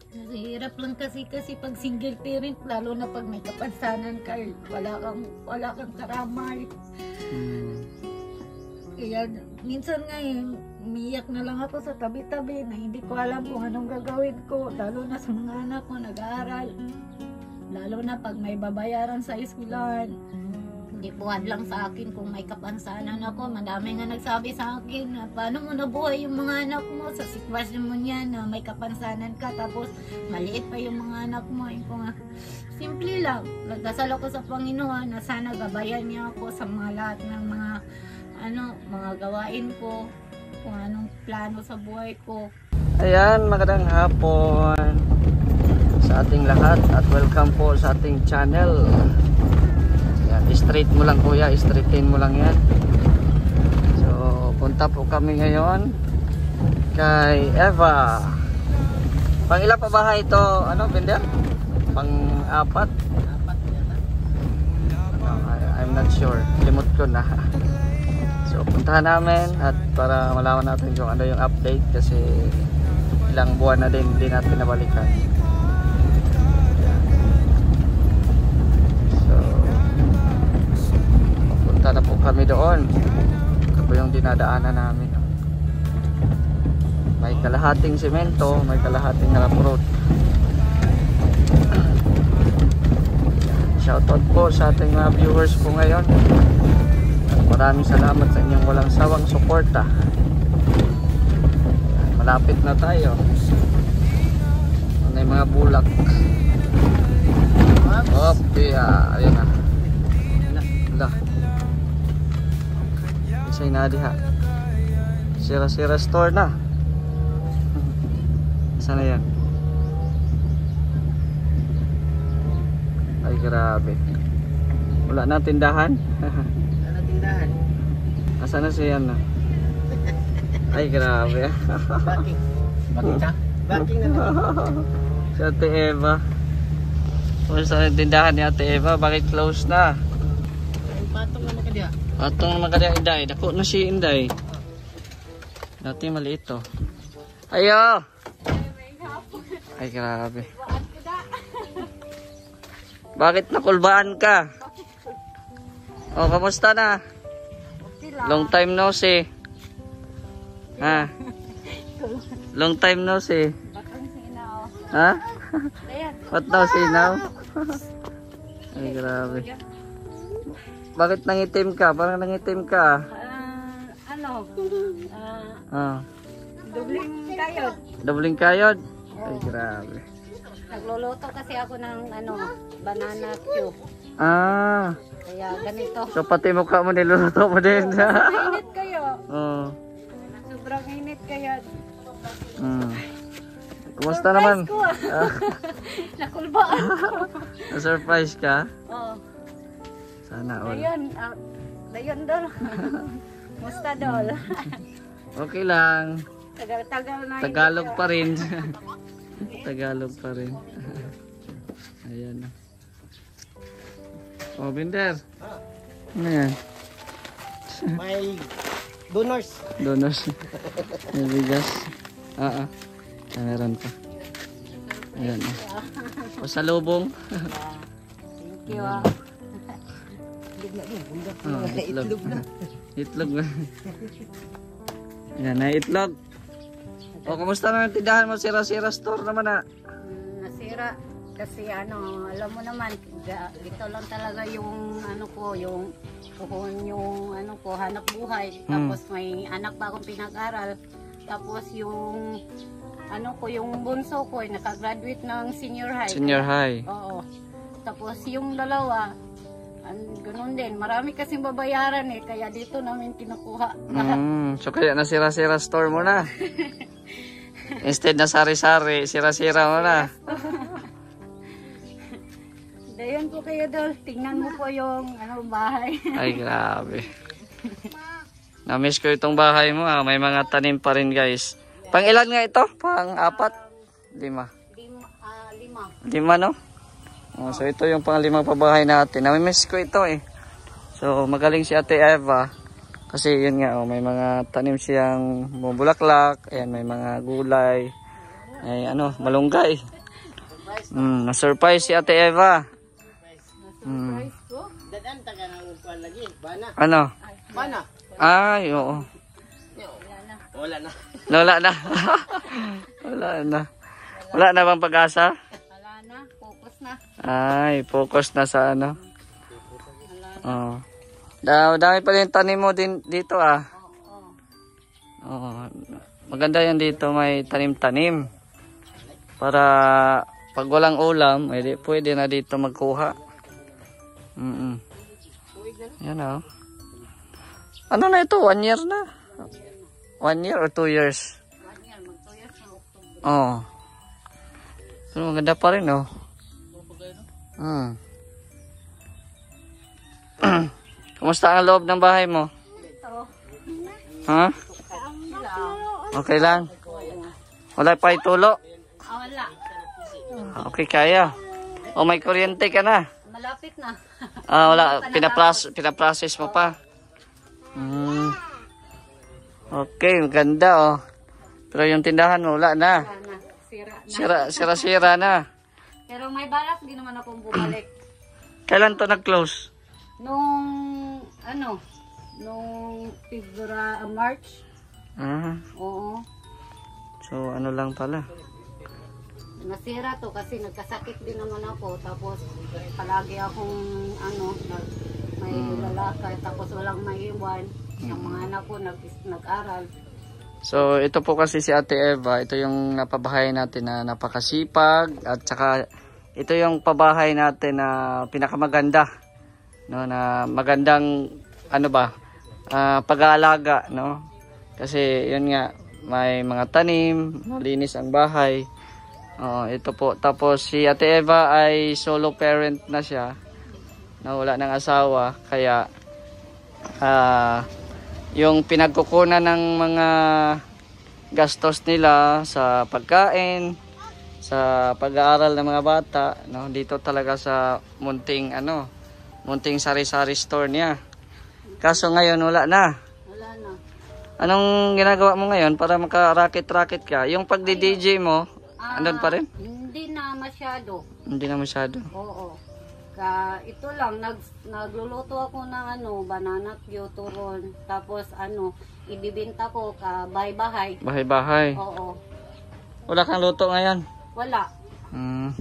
Hirap lang kasi pag single parent, lalo na pag may kapansanan ka, wala kang karamay. Kaya minsan nga umiyak na lang ako sa tabi-tabi na hindi ko alam kung anong gagawin ko, lalo na sa mga anak ko nag-aaral. Lalo na pag may babayaran sa eskwelahan. Hindi buhat lang sa akin kung may kapansanan ako. Madami nga nagsabi sa akin na paano mo nabuhay yung mga anak mo sa sitwasyon mo niyan na may kapansanan ka tapos maliit pa yung mga anak mo. Yung nga, simple lang. Nagdasal ako sa Panginoon na sana gabayan niya ako sa mga lahat ng mga gawain ko, kung anong plano sa buhay ko. Ayan, magandang hapon sa ating lahat at welcome po sa ating channel. Straight mo lang kuya, straightin mo lang yan. So punta po kami ngayon kay Eva. Pang ilan pa bahay ito? Ano, Binder? Pang apat? No, I'm not sure, limot ko na. So puntahan namin at para malaman natin kung ano yung update kasi ilang buwan na din hindi natin nabalikan. Punta na po kami doon. Ito po yung dinadaanan namin. May kalahating semento, may kalahating harap-road. Shoutout po sa ating mga viewers po ngayon. Maraming salamat sa inyong walang sawang suporta. Malapit na tayo. May mga bulak. Okay, ayun na. Wala. Isa'y na diha. Sira-sira store na. Sana yan? Ay grabe. Wala na tindahan. Wala na tindahan. Asa na siya na? Ay grabe. Backing. Backing na. Si Ate Eva. Kung saan yung tindahan ni Ate Eva, bakit close na? Patong naman ka diya. Patong naman ka diya, Inday. Dako na si Inday. Dati maliit to. Ayo! Ay grabe. Bakit nakulbaan ka? O, kamusta na? Long time no see. Ha? Long time no see. Ha? What now see now? Ay grabe. Bakit nangitim ka? Parang nangitim ka. Dubling kayod. Dubling kayod? Ay grabe. Nagluluto kasi ako ng banana cube. Kaya ganito. So pati mukha mo niluluto mo din. Init kayo. Oo. Sobrang init kaya. Kumusta naman? Nakulbaan ko. Na-surprise ka? Oo. Sana all. Dayon dol. Musta dol? Okay lang. Tagal na. Tagalog pa rin. Tagalog pa rin. Ayan na. Oh, Binder. Ano yan? May donors. Donors. May bigas. Meron pa. Ayan na. Pasalubong. Thank you. Itlog na. Itlog na. Ayan na, itlog. O, kamusta naman tindahan mo? Sira-sira store naman na. Nasira. Kasi alam mo naman, ito lang talaga yung hanap buhay. Tapos may anak pa akong pinag-aral. Tapos yung yung bunso ko ay nakagraduate ng senior high. Senior high. Oo. Tapos yung dalawa, ganun din. Marami kasing babayaran kaya dito namin kinukuha. So kaya nasira-sira store mo na. Instead na sari-sari, sira-sira mo na. Dayon po kayo dol. Tingnan mo po yung bahay. Ay grabe. Na-miss ko itong bahay mo. May mga tanim pa rin guys. Pang ilan nga ito? Pang apat? Lima. Lima no? So ito yung pang limang pabahay natin. Na-miss ko ito So magaling si Ate Eva. Kasi yun nga may mga tanim siyang bulaklak. Ayan, may mga gulay. Ay malunggay. Na-surprise si Ate Eva. Na-surprise ko. Dadan taga na upuan lagi. Bana. Ano? Bana. Ay, oo. Wala na. Wala na. Wala na. Wala na bang pag-asa? Wala na. Focus na. Ay, focus na sa ano. Wala na. Oo. Dami pa rin tanim mo din dito ah. Oo. Oo. Maganda yan dito, may tanim-tanim. Para pag walang ulam, pwede na dito magkuha. Yan oh. Ano na ito? 1 year na? 1 year or 2 years? 1 year. Mag-2 years na October. Oo. Pero maganda pa rin oh. Kumusta ang loob ng bahay mo? Ito. Ha? Okay lang? Wala pa itulo? Wala. Okay, kaya. O may kuryente ka na? Malapit na. Wala. Pinaprocess mo pa. Okay, maganda oh. Pero yung tindahan mo, wala na. Wala na. Sira na. Sira na. Pero may balak din naman akong bumalik. Kailan to nag-close? Nung February, March. Oo. So, ano lang pala. Nasira to kasi nagkasakit din naman ako. Tapos palagi akong may lalakad. Tapos walang maiwan. Yung mga anak ko nag-aral. So, ito po kasi si Ate Eva. Ito yung napabahay natin na napakasipag. At saka, ito yung pabahay natin na pinakamaganda. No, na magandang, pag-aalaga. No? Kasi, yun nga, may mga tanim, malinis ang bahay. Ito po. Tapos, si Ate Eva ay solo parent na siya. Na wala ng asawa. Kaya, yung pinagkukunan ng mga gastos nila sa pagkain, sa pag-aaral ng mga bata, no, dito talaga sa munting sari-sari store niya. Kaso ngayon wala na. Wala na. Anong ginagawa mo ngayon para maka-racket-racket ka? Yung pagdi-DJ mo, andun pa rin? Hindi na masyado. Hindi na masyado. Oo. Ito lang, nagluluto ako ng banana cue turon. Tapos ibibinta ko bahay-bahay. Bahay-bahay. Oo. Wala kang luto ngayon? Wala. Hmm.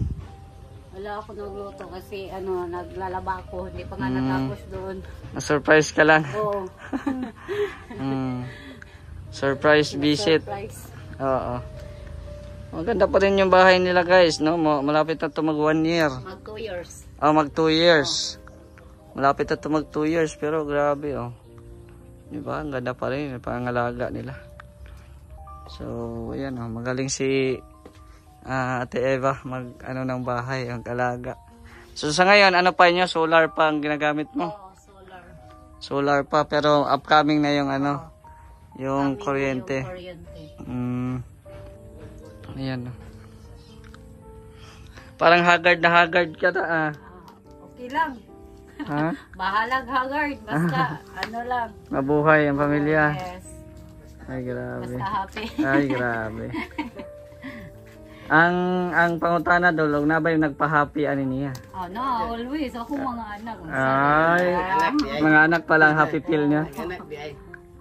Wala ako nagluto kasi naglalaba ako. Hindi pa nga natapos doon. Na-surprise ka lang. Oo. Surprise visit. Surprise. Oo. Maganda pa rin yung bahay nila guys, no? Malapit na ito mag 1 year. Mag 2 years. Mag 2 years. Malapit na ito mag 2 years, pero grabe oh. Diba? Ang ganda pa rin yung pangalaga nila. So, ayan oh. Magaling si Ate Eva ng bahay, ang kalaga. So, sa ngayon, ano pa inyo? Solar pa ang ginagamit mo? Oo, solar. Solar pa, pero upcoming na yung yung Kami kuryente. Yung kuryente. Ayan. Parang haggard na haggard ka na Okay lang. Ha? Bahalag haggard. Basta lang. Mabuhay ang pamilya. Yes. Ay, grabe. Basta happy. Ay, grabe. ang pangutana dulog na ba yung nagpa-happy niya? Always. Ako mga anak. Ay, mga anak pa lang happy pill niya. Anak di ay.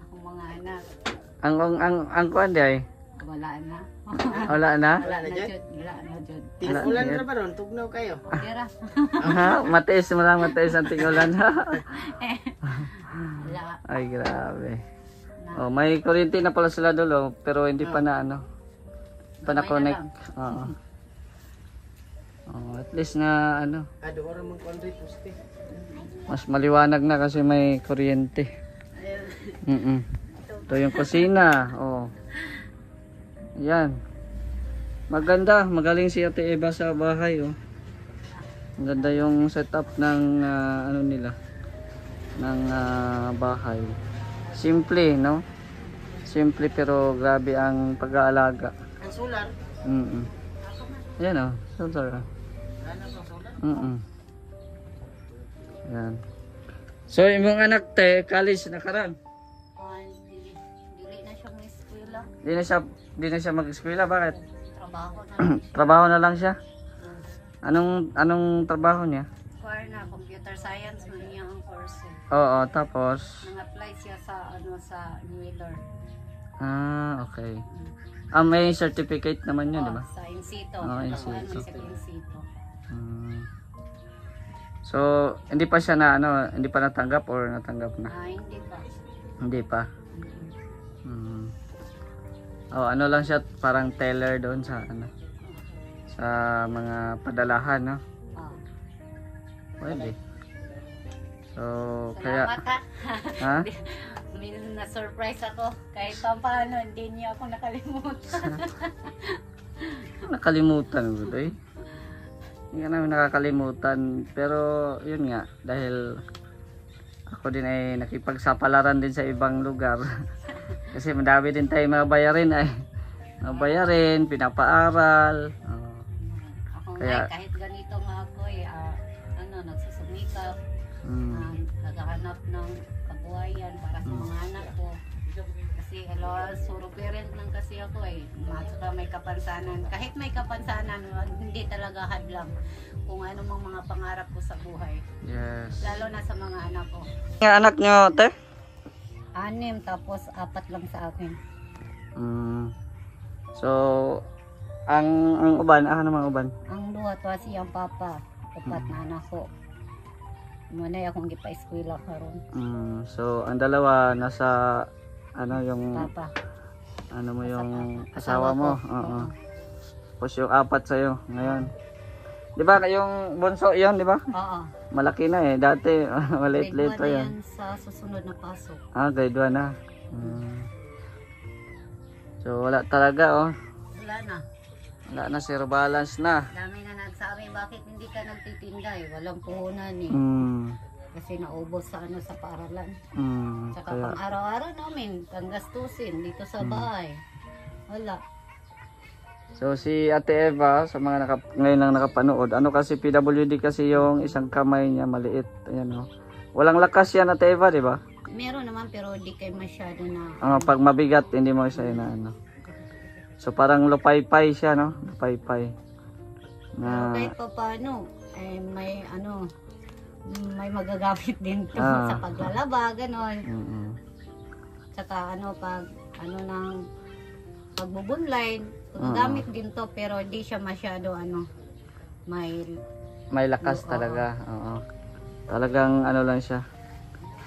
Ako mga anak. Ang kuan di ay? Wala na. Wala na? Wala na dyan. Wala na dyan. Tigulan na ba ron? Tugnaw kayo. Okay ra. Matiis mo lang, matiis ang tingulan. Wala. Ay, grabe. May kuryente na pala sila dulo, pero hindi pa na pa na-connect. At least na Ora mong kondit poste. mas maliwanag na kasi may kuryente. Ito yung kusina. Yan. Maganda, magaling si Ate Eva sa bahay Maganda yung setup ng nila ng bahay. Simple, no? Simple pero grabe ang pag-aalaga. Ang solar. Yan solar. Yan. So, imong anak college na karon. Dili na siya may eskwela. Di na siya mag-eskwela, bakit? Trabaho na lang siya. Trabaho na lang siya. Anong trabaho niya? Kuha na, computer science man niya ang course. Oo, tapos Nang-apply siya sa sa Miller. okay. May certificate naman yun, di ba? Sa Insito. In Nakuha situ. mo sa Insito. So, hindi pa siya na hindi pa natanggap or natanggap na? Hindi pa. Hindi pa. Ano lang siya, parang teller doon sa sa mga padalahan, no? Pwede. So, Salamat ha. ha? Na-surprise ako. Kahit paano, hindi niya ako nakalimutan. Nakalimutan ko to eh. Hindi ka namin nakakalimutan. Pero, yun nga, dahil ako din ay nakipagsapalaran din sa ibang lugar. Kasi madami din tayo mga bayarin ay. Mga bayarin, pinapaaral. Ako Kaya- nga, kahit ganito nga ako nagsusumikap, naghahanap ng kabuhayan para sa mga anak ko. Kasi suro parent lang kasi ako at saka may kapansanan. Kahit may kapansanan, hindi talaga hadlang kung ano mang mga pangarap ko sa buhay. Yes. Lalo na sa mga anak ko. Yung anak nyo, te? 6, tapos 4 lang sa akin. So, ang uban, ano mga uban? Ang duha to siyang papa, 4 na anak ko. Muna akong gipa-eskwela karon. So, ang dalawa nasa yung Papa. mo yung Asawa asawa mo. ko. Oo. Tapos yung 4 sa'yo ngayon. 'Di ba yung bunso 'yon, 'di ba? Oo. Malaki na eh. Dati maliit-liit pa Grade 1 na yan. yan sa susunod na pasok. Grade 1 na. So, wala talaga Wala na. Wala na, zero balance na. Dami na nagsabi, bakit hindi ka nagtitinda Walang puhunan Kasi naubos sa sa paaralan. Saka Kaya, pang araw-araw namin, pang gastusin dito sa bahay. Wala. so, si Ate Eva, sa mga ngayon lang nakapanood, kasi PWD kasi yung isang kamay niya maliit. Ayan Walang lakas yan, Ate Eva, di ba? Meron naman pero di kayo masyado na. Pag mabigat, hindi mo siya So, parang lupay-pay siya, no? Lupay-pay. Pero kahit pa paano, may magagamit din to sa paglalaba, ganon. Tsaka pag ng pagbubunlay, magagamit din to pero di siya masyado May lakas talaga. Oo. Talagang lang siya.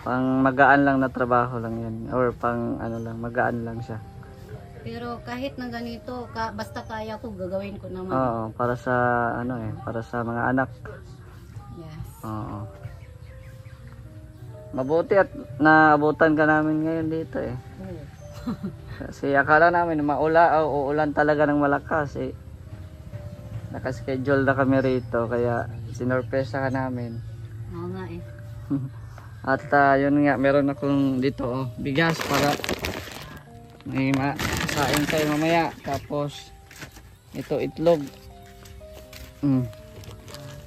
Pang magaan lang na trabaho lang yan. Or pang magaan lang siya. Pero kahit na ganito, basta kaya ko, gagawin ko naman. Oo, para sa para sa mga anak. Yes. Oo. Mabuti at naabutan ka namin ngayon dito eh. Oo. Kasi akala namin uulan talaga ng malakas eh. Nakaschedule na kami rito kaya sinorpresa ka namin. Oo nga eh. At yun nga, meron akong dito bigas para may masain tayo mamaya. Tapos ito itlog.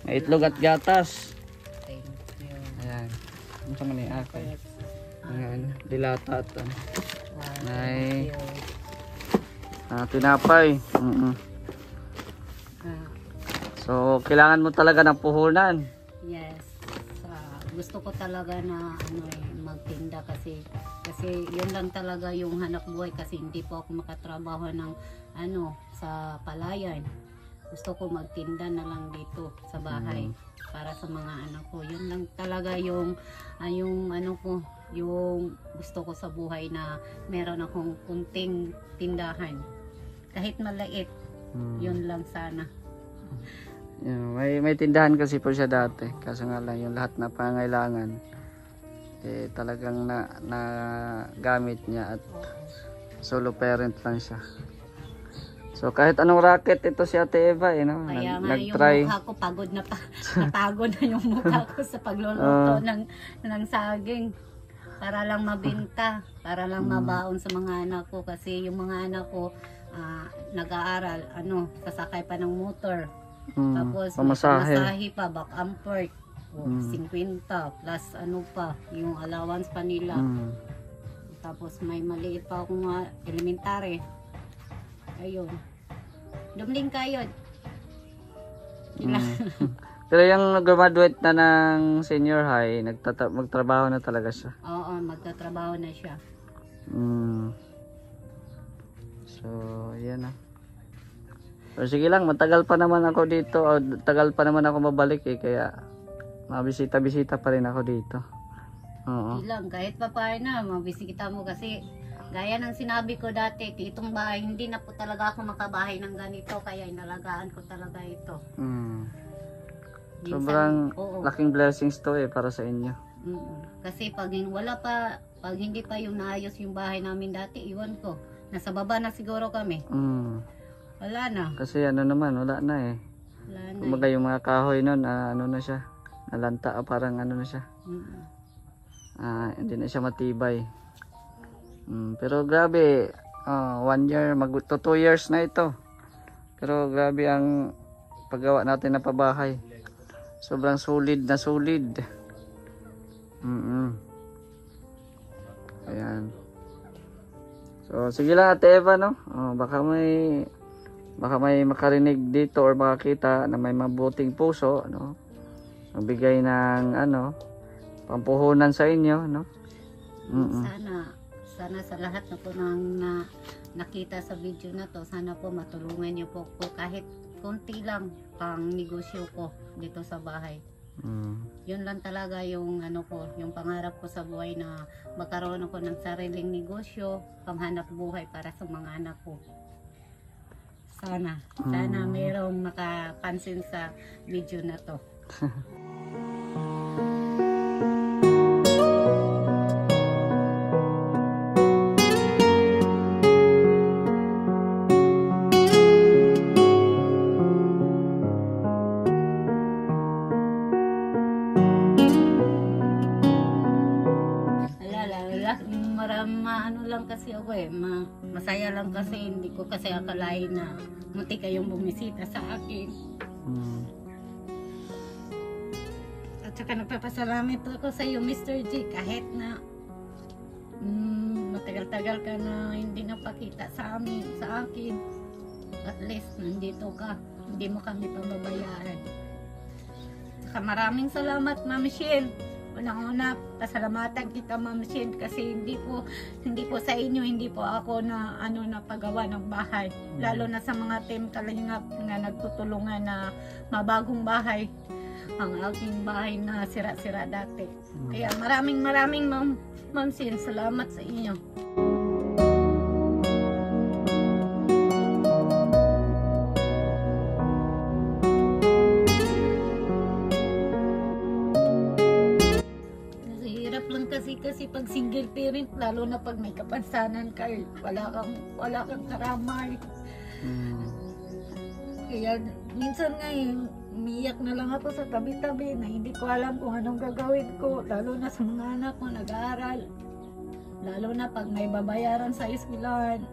May itlog at gatas. Thank you. Ayan. Ano sa mani? Okay. Ayan. Dilata at Ay. Thank you. Tinapay. So, kailangan mo talaga ng puhunan. Yes. Gusto ko talaga na magtinda kasi yun lang talaga yung hanap buhay kasi hindi po ako makatrabaho ng sa palayan. Gusto ko magtinda na lang dito sa bahay para sa mga anak ko. Yun lang talaga yung yung gusto ko sa buhay na meron akong kunting tindahan. Kahit maliit, yun lang sana. May tindahan kasi po siya dati. Kaso nga lang yung lahat na pangailangan talagang na gamit niya at solo parent lang siya. So kahit anong racket ito si Ate Eva no? Kaya nga Nag-try. yung mukha ko pagod na napagod na yung mukha ko sa pagluluto ng saging para lang mabenta, para lang mabaon sa mga anak ko kasi yung mga anak ko nag-aaral, sasakay pa ng motor. Tapos pamasahe pa, back and forth. 50 plus pa, yung allowance pa nila. Tapos may maliit pa akong elementary. Ayun. Dumling kayo. Pero yung graduate na ng senior high, magtrabaho na talaga siya. Oo, magtatrabaho na siya. So, yan na. Pero sige lang, matagal pa naman ako dito. O, tagal pa naman ako mabalik eh. Kaya, mabisita-bisita pa rin ako dito. Oo. Ilang, kahit pa na, mabisita mo kasi gaya ng sinabi ko dati, itong bahay, hindi na po talaga ako makabahay ng ganito. Kaya inalagaan ko talaga ito. Minsan, Sobrang oo. laking blessings to eh para sa inyo. Kasi pag hindi pa yung naayos yung bahay namin dati, iwan ko. Nasa baba na siguro kami. Wala na. Kasi ano naman, wala na eh. Wala na. Kumbaga yung mga kahoy nun, ano na siya. Nalanta, parang ano na siya. Hindi na siya matibay. Pero grabe, 1 year, to 2 years na ito. Pero grabe ang paggawa natin na pabahay. Sobrang solid na solid. Ayan. So sige lang Ate Eva, no? Baka may makarinig dito or makakita na may mabuting puso, no? Magbigay ng pampuhunan sa inyo, no? Sana sa lahat na po nang nakita sa video na to, sana po matulungan niyo po kahit konti lang pang negosyo ko dito sa bahay. Yun lang talaga yung yung pangarap ko sa buhay, na magkaroon ako ng sariling negosyo, panghanap buhay para sa mga anak ko. Sana mayroong makapansin sa video na to. Lang kasi ako masaya lang kasi hindi ko kasi akalain na munti kayong bumisita sa akin. At saka nagpapasalamat ako sa iyo, Mr. G, kahit na matagal-tagal ka na hindi napakita sa akin. At least nandito ka, hindi mo kami pababayaan. Saka maraming salamat, Ma'am Shane. Unang-una, pasalamatan kita, Ma'am Shin, kasi hindi po sa inyo, hindi po ako na paggawa ng bahay. Lalo na sa mga team Kalingap na nagtutulungan na mabagong bahay. Ang aking bahay na sira-sira dati. Kaya maraming Ma'am Shin, salamat sa inyo. Kasi pag single parent, lalo na pag may kapansanan ka, wala kang karamay. Kaya minsan nga umiyak na lang ako sa tabi-tabi na hindi ko alam kung anong gagawin ko, lalo na sa mga anak ko nag-aaral, lalo na pag may babayaran sa eskwelahan.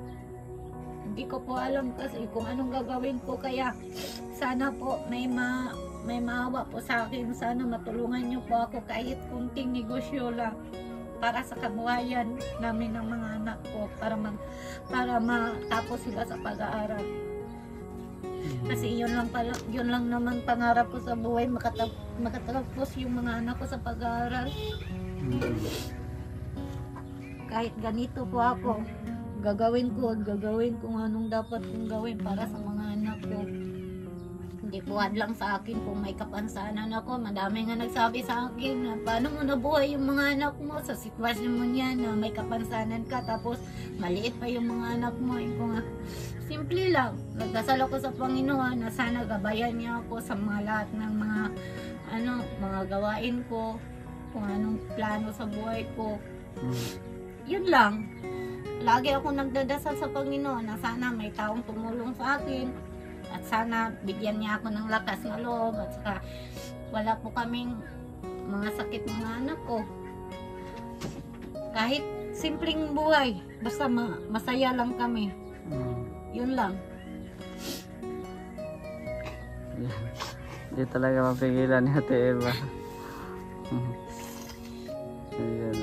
Hindi ko po alam kasi kung anong gagawin ko. Kaya sana po may maawa po sa akin, sana matulungan niyo po ako kahit kunting negosyo lang para sa kabuhayan namin ng mga anak ko, para matapos sila sa pag-aaral. Kasi yun lang naman pangarap ko sa buhay, makatapos yung mga anak ko sa pag-aaral. Kahit ganito po ako, gagawin ko kung anong dapat kong gawin para sa mga anak ko. Hindi po lang sa akin kung may kapansanan ako. Madami nga nagsabi sa akin na paano mo nabuhay yung mga anak mo sa sitwasyon mo niyan na may kapansanan ka tapos maliit pa yung mga anak mo. Simple lang. Nagdasal ako sa Panginoon na sana gabayan niya ako sa mga lahat ng mga gawain ko, kung anong plano sa buhay ko. Yun lang. Lagi ako nagdadasal sa Panginoon na sana may taong tumulong sa akin. At sana bigyan niya ako ng lakas ng loob. At saka wala po kaming mga sakit mga anak ko. Kahit simpleng buhay, basta masaya lang kami. Yun lang. Hindi talaga mapigilan ni Ate Eva. Ayan,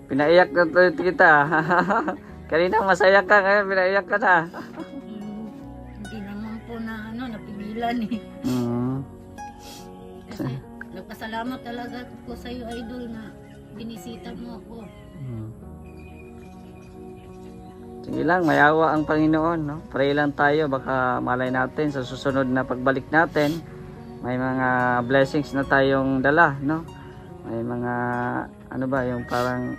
pinaiyak na kita. Kanina masaya ka, ngayon pinaiyak ka na. Hindi naman po na napigilan eh. Kasi nagpasalamat talaga ko sa iyo, idol, na binisita mo ako. Sige lang, mayawa ang Panginoon, no? Pray lang tayo, baka malay natin sa susunod na pagbalik natin, may mga blessings na tayong dala, no? May mga, ano ba, yung parang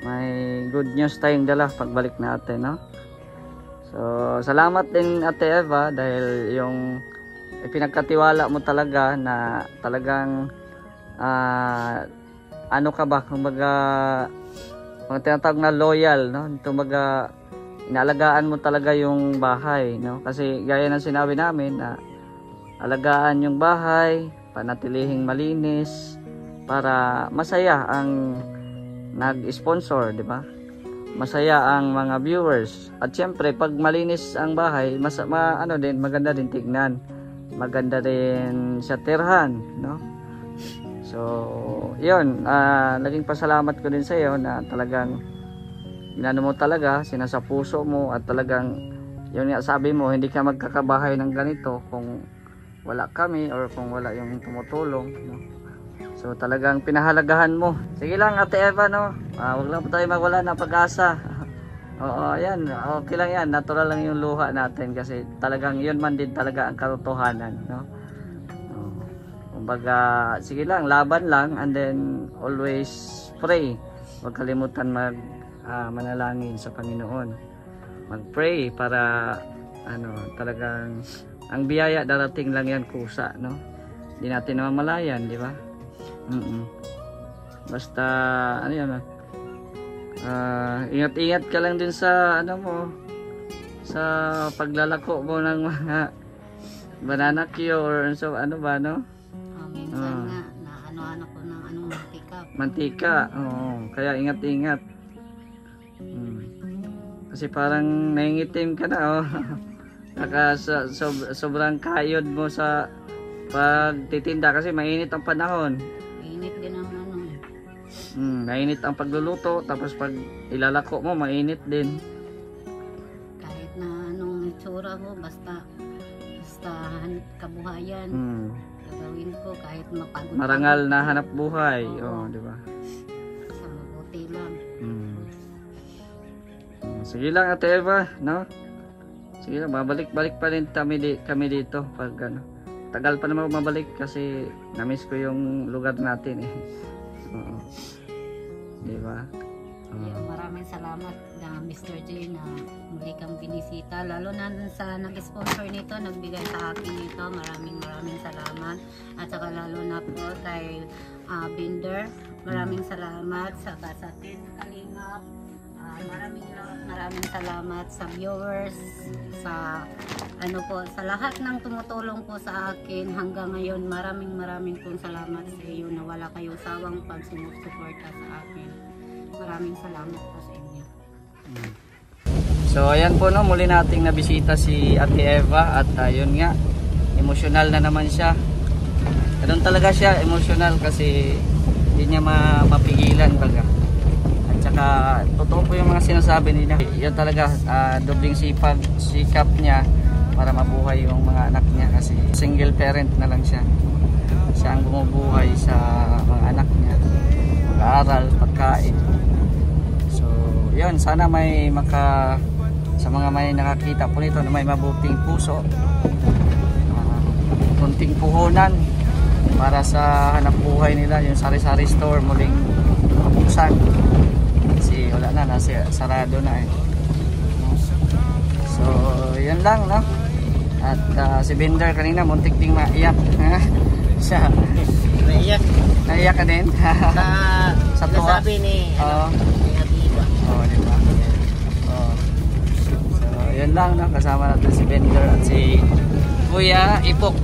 may good news tayong dala pagbalik natin, no? So, salamat din Ate Eva dahil yung ipinagkatiwala mo talaga na talagang ano ka ba, kumbaga mga tinatawag na loyal, no? Kumbaga inaalagaan mo talaga yung bahay, no? Kasi gaya ng sinabi namin na alagaan yung bahay, panatilihing malinis para masaya ang nag-sponsor, di ba? Masaya ang mga viewers. At syempre, pag malinis ang bahay, maganda din tignan. Maganda din sa tirhan, no? So, yun, naging pasalamat ko din sa iyo na talagang inano mo talaga, sinasa puso mo at talagang yun nga sabi mo, hindi ka magkakabahay ng ganito kung wala kami or kung wala yung tumutulong, no? So, talagang pinahalagahan mo. Sige lang Ate Eva, no? Huwag lang po tayo magwala ng pag-asa. Oo, yan, okay lang yan, natural lang yung luha natin kasi talagang yun man din talaga ang katotohanan, no? Kumbaga, sige lang, laban lang and then always pray. Huwag kalimutan manalangin sa Panginoon. Mag-pray para talagang ang biyaya darating lang yan kusa, no? Hindi natin namamalayan, di ba? Basta ingat-ingat ka lang din sa sa paglalako mo ng mga banana Q or so ba, no? Minsan nga, na ko ng mantika. Oo, kaya ingat-ingat. Kasi parang nangingitim ka na, oh. Sobrang kayod mo sa pagtitinda kasi mainit ang panahon. Mainit din ang mainit ang pagluluto, tapos pag ilalako mo, mainit din. Kahit na anong itsura ko, basta kabuhayan. Gagawin ko kahit mapagod. Marangal na hanap buhay. Oh, di ba? Sa mabuti lang. Sige lang Ate Eva, no? Sige lang, babalik-balik pa rin kami dito pag tagal pa naman mabalik kasi na-miss ko yung lugar natin eh. Oo. Di ba? Maraming salamat na Mr. J na muli kang binisita, lalo na sa nag-sponsor nito, nagbigay sa akin nito. Maraming salamat, at saka lalo na po kay Binder, maraming salamat sa Kasatin Kalingap. Maraming salamat sa viewers, sa sa lahat ng tumutulong po sa akin hanggang ngayon. Maraming pong salamat sa iyo na wala kayong sawang pagsusuporta sa akin. Maraming salamat po sa inyo. So ayan po, no, muli nating nabisita si Ate Eva at yun nga, emosyonal na naman siya. Ganun talaga siya, emosyonal kasi hindi niya mapigilan baga. At saka totoo po yung mga sinasabi nila. Yan talaga, dobling sikap niya para mabuhay yung mga anak niya kasi single parent na lang siya. Siya ang bumubuhay sa mga anak niya, mag-aaral, pagkain. So yun, sana may sa mga may nakakita po nito na may mabuting puso, kunting puhunan para sa hanap buhay nila, yung sari-sari store muling mabuksan kasi wala na, sarado na eh. So yun lang, no? At si Binder kanina muntik ding maiyak. Siya naiyak ka din sa tuwa. Sabi ni diba? So yun lang, no? Kasama natin si Binder at si Kuya Ipok.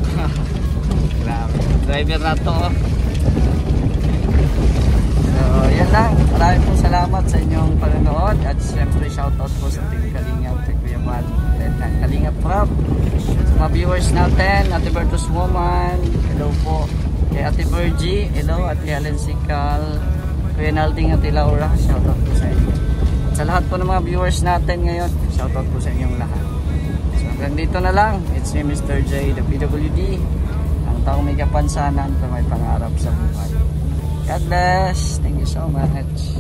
Grabe, driver na to. So yan lang, maraming pong salamat sa inyong panonood at siyempre shoutout po sa Team Kalingap, Kuya Bal, Kalingap Prab, sa mga viewers natin, Ate Bertus Woman, hello po, kay Ate Virgie, hello, Ate Helen Sikal, Kuya Nalding, Ate Laura, shoutout po sa inyo. At sa lahat po ng mga viewers natin ngayon, shoutout po sa inyong lahat. So hanggang dito na lang, it's me Mr. J, the PWD, ang taong may kayapan sana, may pangarap sa buhay. God bless. Thank you so much.